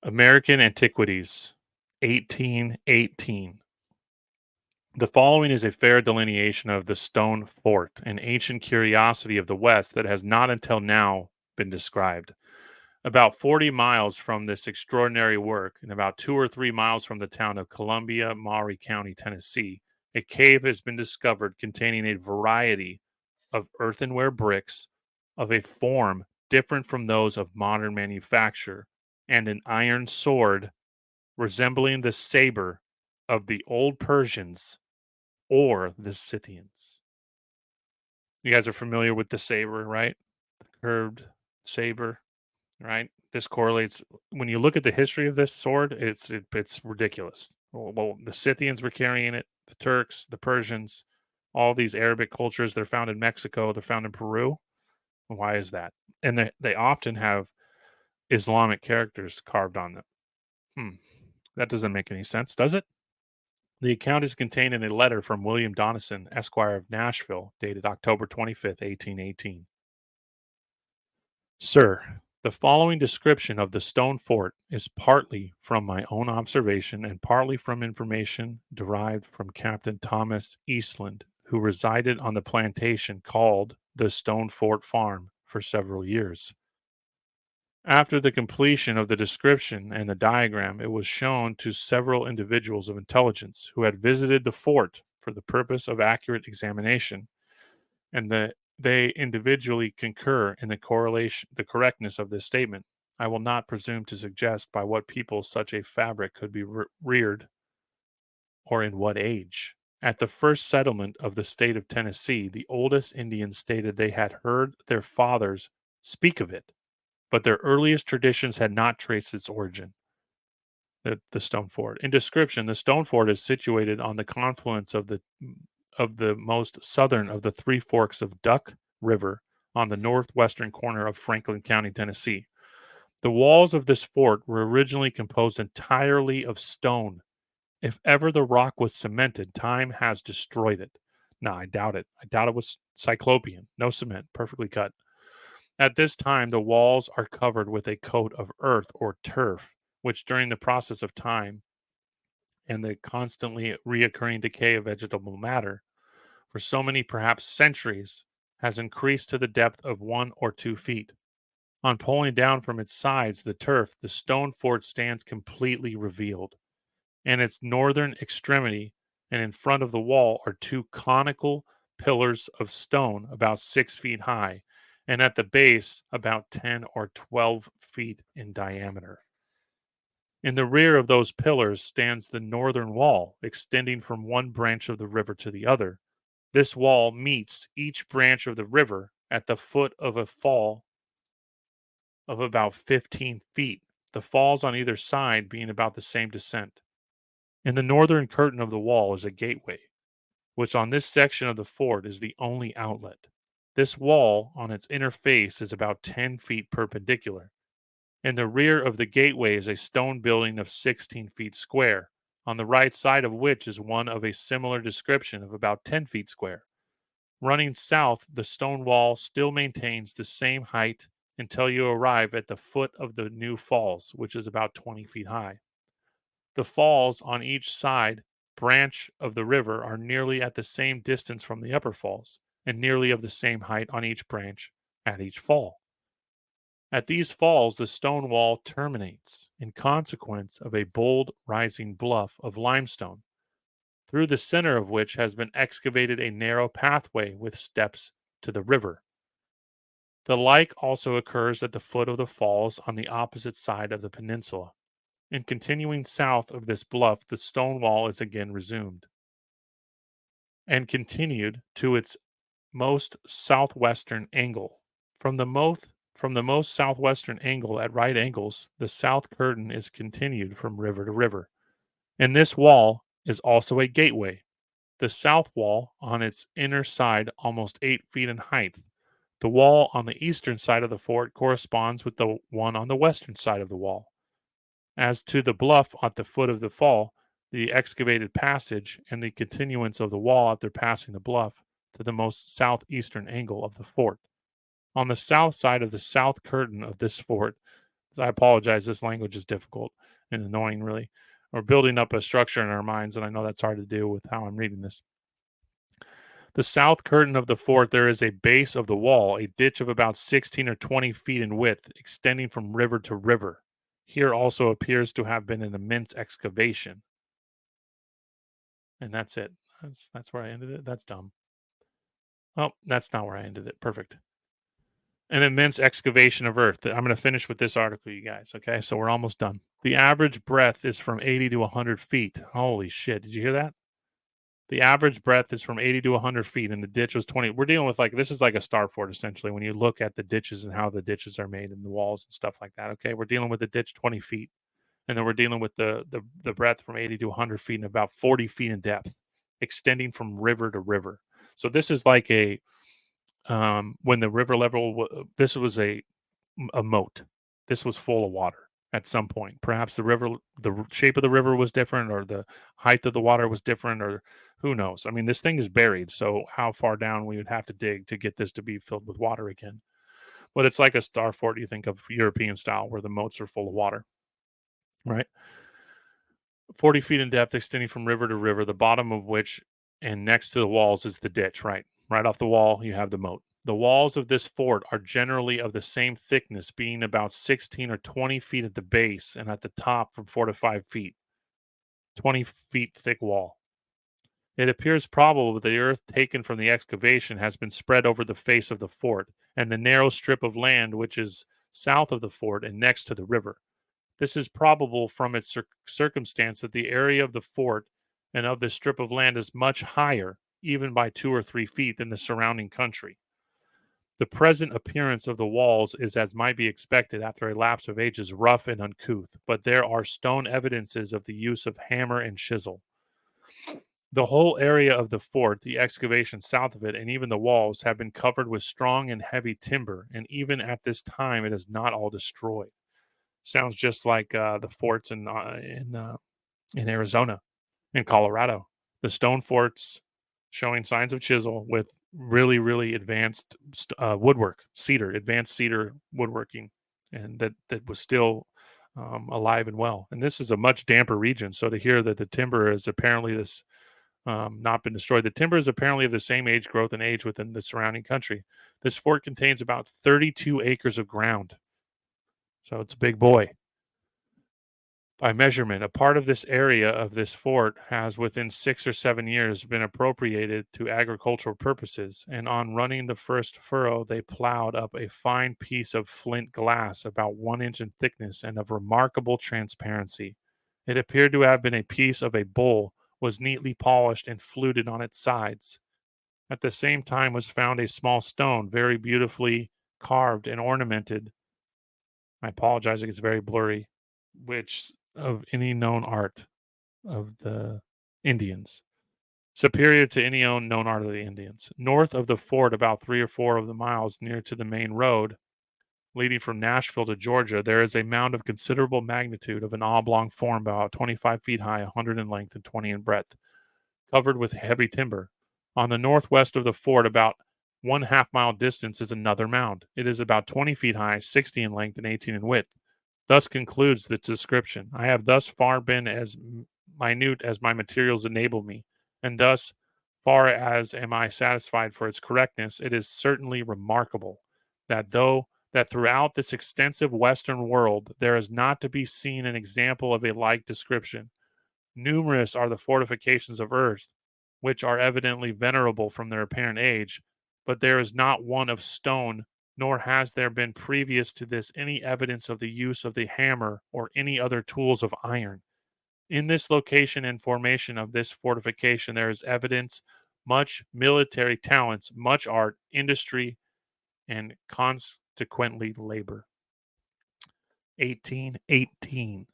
American Antiquities, 1818. The following is a fair delineation of the stone fort, an ancient curiosity of the West that has not until now been described. About 40 miles from this extraordinary work, and about 2 or 3 miles from the town of Columbia, Maury County, Tennessee, a cave has been discovered containing a variety of earthenware bricks of a form different from those of modern manufacture, and an iron sword resembling the saber of the old Persians or the Scythians. You guys are familiar with the saber, right? The curved saber, right? This correlates when you look at the history of this sword. It's ridiculous. Well, the Scythians were carrying it, the Turks, the Persians, all these Arabic cultures. They're found in Mexico. They're found in Peru. Why is that? And they often have Islamic characters carved on them. Hmm. That doesn't make any sense, does it? The account is contained in a letter from William Donison, Esquire of Nashville, dated October 25th, 1818. Sir, the following description of the stone fort is partly from my own observation and partly from information derived from Captain Thomas Eastland, who resided on the plantation called the Stone Fort Farm for several years. After the completion of the description and the diagram, it was shown to several individuals of intelligence who had visited the fort for the purpose of accurate examination, and that they individually concur in the correctness of this statement. I will not presume to suggest by what people such a fabric could be reared or in what age. At the first settlement of the state of Tennessee, the oldest Indians stated they had heard their fathers speak of it, but their earliest traditions had not traced its origin. The stone fort. In description, the stone fort is situated on the confluence of the most southern of the three forks of Duck River on the northwestern corner of Franklin County, Tennessee. The walls of this fort were originally composed entirely of stone. If ever the rock was cemented, time has destroyed it. No, I doubt it. I doubt it was cyclopean. No cement, perfectly cut. At this time, the walls are covered with a coat of earth or turf, which during the process of time and the constantly reoccurring decay of vegetable matter for so many, perhaps centuries, has increased to the depth of 1 or 2 feet. On pulling down from its sides the turf, the stone fort stands completely revealed. And its northern extremity and in front of the wall are two conical pillars of stone about 6 feet high, and at the base about 10 or 12 feet in diameter. In the rear of those pillars stands the northern wall, extending from one branch of the river to the other. This wall meets each branch of the river at the foot of a fall of about 15 feet, the falls on either side being about the same descent. In the northern curtain of the wall is a gateway, which on this section of the fort is the only outlet. This wall on its inner face is about 10 feet perpendicular. In the rear of the gateway is a stone building of 16 feet square, on the right side of which is one of a similar description of about 10 feet square. Running south, the stone wall still maintains the same height until you arrive at the foot of the new falls, which is about 20 feet high. The falls on each side branch of the river are nearly at the same distance from the upper falls, and nearly of the same height on each branch at each fall. At these falls, the stone wall terminates in consequence of a bold rising bluff of limestone, through the center of which has been excavated a narrow pathway with steps to the river. The like also occurs at the foot of the falls on the opposite side of the peninsula. In continuing south of this bluff, the stone wall is again resumed and continued to its most southwestern angle. From the most southwestern angle at right angles, the south curtain is continued from river to river. In this wall is also a gateway, the south wall on its inner side almost 8 feet in height. The wall on the eastern side of the fort corresponds with the one on the western side of the wall. As to the bluff at the foot of the fall, the excavated passage and the continuance of the wall after passing the bluff to the most southeastern angle of the fort. On the south side of the south curtain of this fort, I apologize. This language is difficult and annoying, really. We're building up a structure in our minds, and I know that's hard to do with how I'm reading this. The south curtain of the fort, there is a base of the wall, a ditch of about 16 or 20 feet in width, extending from river to river. Here also appears to have been an immense excavation. And that's it. That's where I ended it. That's dumb. Oh, that's not where I ended it. Perfect. An immense excavation of earth. I'm going to finish with this article, you guys. Okay, so we're almost done. The average breadth is from 80 to 100 feet. Holy shit. Did you hear that? The average breadth is from 80 to 100 feet, and the ditch was 20. We're dealing with this is like a Starfort, essentially, when you look at the ditches and how the ditches are made and the walls and stuff like that. Okay, we're dealing with the ditch 20 feet, and then we're dealing with the breadth from 80 to 100 feet and about 40 feet in depth, extending from river to river. So this is like when the river level, this was a moat. This was full of water at some point. Perhaps the shape of the river was different, or the height of the water was different, or who knows? I mean, this thing is buried, so how far down we would have to dig to get this to be filled with water again. But it's like a star fort, you think of European style, where the moats are full of water, right? 40 feet in depth, extending from river to river, the bottom of which and next to the walls is the ditch, right? Right off the wall, you have the moat. The walls of this fort are generally of the same thickness, being about 16 or 20 feet at the base and at the top from 4 to 5 feet. 20 feet thick wall. It appears probable that the earth taken from the excavation has been spread over the face of the fort and the narrow strip of land which is south of the fort and next to the river. This is probable from its circumstance that the area of the fort and of this strip of land is much higher, even by 2 or 3 feet, than the surrounding country. The present appearance of the walls is, as might be expected after a lapse of ages, rough and uncouth, but there are stone evidences of the use of hammer and chisel. The whole area of the fort, the excavation south of it, and even the walls have been covered with strong and heavy timber, and even at this time it is not all destroyed. Sounds just like the forts in Arizona, in Colorado. The stone forts showing signs of chisel with really, really advanced woodwork, advanced cedar woodworking, and that was still alive and well. And this is a much damper region, so to hear that the timber is apparently this not been destroyed. The timber is apparently of the same age, growth, and age within the surrounding country. This fort contains about 32 acres of ground, so it's a big boy. By measurement, a part of this area of this fort has within 6 or 7 years been appropriated to agricultural purposes, and on running the first furrow, they plowed up a fine piece of flint glass about 1 inch in thickness and of remarkable transparency. It appeared to have been a piece of a bull, was neatly polished and fluted on its sides. At the same time was found a small stone, very beautifully carved and ornamented. I apologize, it's very blurry, which of any known art of the Indians, superior to any known art of the Indians. North of the fort, about 3 or 4 of the miles near to the main road leading from Nashville to Georgia, there is a mound of considerable magnitude of an oblong form, about 25 feet high, 100 in length, and 20 in breadth, covered with heavy timber. On the northwest of the fort, about 1/2 mile distance, is another mound. It is about 20 feet high, 60 in length, and 18 in width. Thus concludes the description. I have thus far been as minute as my materials enable me, and thus far as am I satisfied for its correctness. It is certainly remarkable that throughout this extensive Western world there is not to be seen an example of a like description. Numerous are the fortifications of earth, which are evidently venerable from their apparent age, but there is not one of stone, nor has there been previous to this any evidence of the use of the hammer or any other tools of iron. In this location and formation of this fortification, there is evidence much military talents, much art, industry, and consequently labor. 1818.